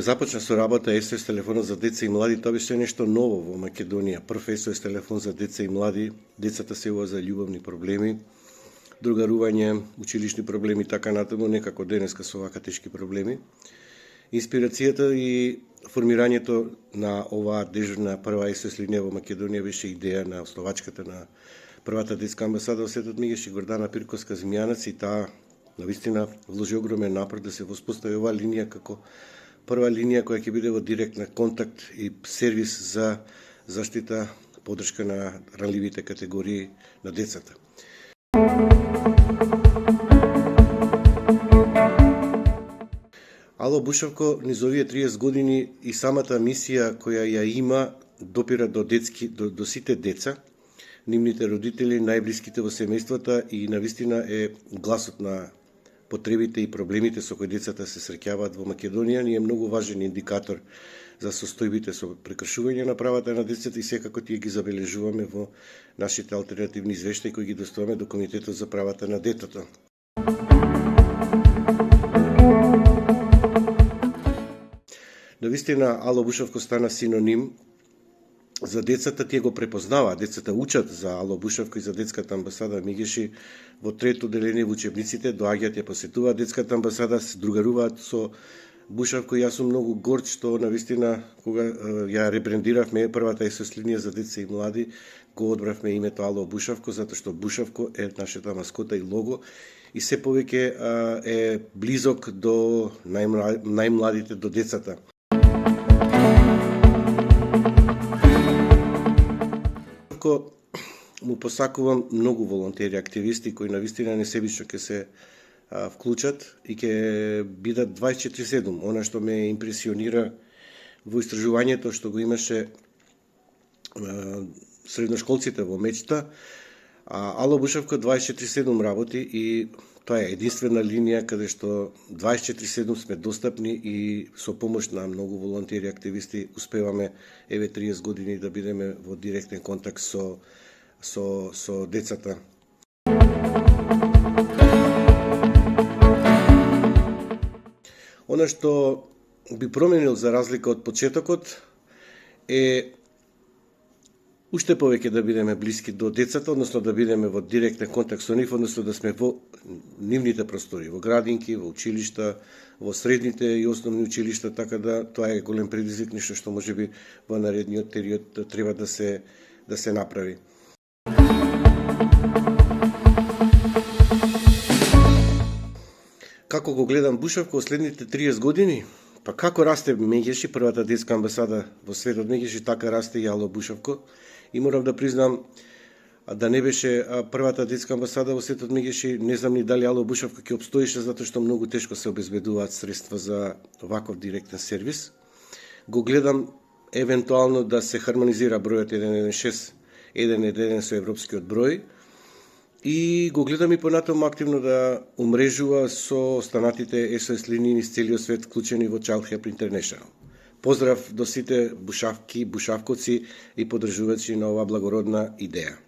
започна со работа SOS телефонот за деца и млади, тоа беше нешто ново во Македонија. Прв SOS телефон за деца и млади, децата се јавува за љубовни проблеми, другарување, училишни проблеми, така натаму, некако денеска со вака тешки проблеми. Инспирацијата и формирањето на оваа дежурна прва SOS линија во Македонија беше идеја на основачката на првата детска амбасада во Светот Мигеш и Гордана Пирковска-Змијанац, и таа навистина вложи огромен напор да се воспостави оваа линија како прва линија која ќе биде во директна контакт и сервис за заштита, поддршка на ранливите категории на децата. Ало Бушавко низ овие 30 години и самата мисија која ја има допира до сите деца, нивните родители, најблиските во семејствата, и навистина е гласот на потребите и проблемите со кои децата се среќаваат во Македонија. Ни е многу важен индикатор за состојбите со прекршување на правата на децата и секако тие ги забележуваме во нашите алтернативни извештаи кои ги доставаме до Комитетот за правата на детето. Навистина Ало Бушавко стана синоним за децата, тие го препознаваат, децата учат за Ало Бушавко и за детската амбасада Мигеши во трето деление во учебниците, доаѓаат ја посетуваат детската амбасада, се другаруваат со Бушавко. Јас сум многу горд што навистина кога ја ребрендиравме првата SOS линија за деца и млади, го одбравме името Ало Бушавко, затоа што Бушавко е нашата маскота и лого и се повеќе е близок до најмладите, до децата. Му посакувам многу волонтери, активисти кои навистина несебично ќе се вклучат и ќе бидат 24/7. Она што ме импресионира во истражувањето што го имаше средношколците во Мечта, Ало Бушавко 24/7 работи и тоа е единствена линија каде што 24/7 сме достапни и со помош на многу волонтери, активисти успеваме 30 години да бидеме во директен контакт со децата. Она што би променил за разлика од почетокот е уште повеќе да бидеме блиски до децата, односно да бидеме во директен контакт со нив, односно да сме во нивните простори, во градинки, во училишта, во средните и основни училишта, така да тоа е голем предизвик, нешто што можеби во наредниот период треба да се направи. Како го гледам Бушавко во следните 30 години? Па како расте Мегеши, првата детска амбасада во Светот Мегеши, така расте и Ало Бушавко. И морам да признам, да не беше првата детска амбасада во Светот Мегеши, не знам ни дали Ало Бушавко ќе обстоише, затоа што многу тешко се обезбедуваат средства за ваков директен сервис. Го гледам евентуално да се хармонизира бројот 116-111 со европскиот број, и го гледам и понатаму активно да умрежува со останатите SOS линии низ целиот свет, вклучени во Child Help International. Поздрав до сите бушавки, бушавковци и поддржувачи на оваа благородна идеја.